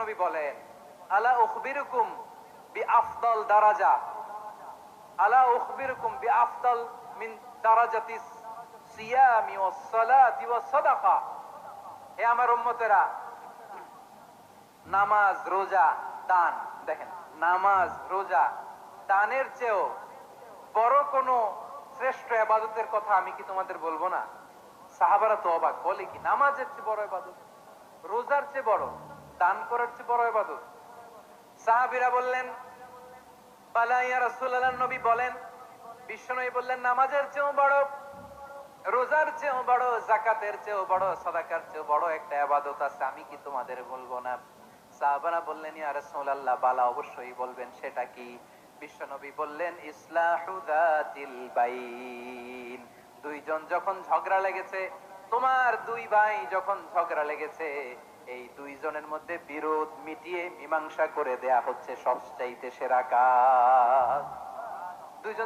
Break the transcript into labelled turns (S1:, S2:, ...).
S1: নবী বলেন, আলা উখবিরুকুম বিআফদাল দারাজা, আলা উখবিরুকুম বিআফদাল মিন দারাজাতিস সিয়ামি ওয়াস সালাতি ওয়াস সাদাকা। হে আমার উম্মতেরা, নামাজ, রোজা, দান, দেখেন নামাজ, রোজা, দানের চেয়েও বড় কোন শ্রেষ্ঠ ইবাদতের কথা আমি কি তোমাদের বলবো না? সাহাবারা তো অবাক, বলে কি নামাজের চেয়ে বড় ইবাদত, রোজার চেয়ে বড়, দান করার চেয়ে বড় ইবাদত? সাহাবীরা বললেন, বালা ইয়া রাসূলুল্লাহ। নবী বলেন, বিশ্বনবী বললেন, নামাজের চেয়েও বড়, রোজার চেয়েও বড়, যাকাতের চেয়েও বড়, সাদাকার চেয়েও বড় একটা ইবাদত আছে, আমি কি তোমাদের বলবো না? সাহাবারা বললেন, ইয়া রাসূলুল্লাহ, বালা, অবশ্যই বলবেন, সেটা কি? বিশ্বনবী বললেন, ইসলাহু যাতিল বাইন। দুইজন যখন ঝগড়া লেগেছে, তোমার দুই ভাই যখন ঝগড়া লেগেছে, এই দুইজনের মধ্যে বিরোধ মিটিয়ে মীমাংসা করে দেয়া হচ্ছে সবচাইতে সেরা কাজ। দুইজন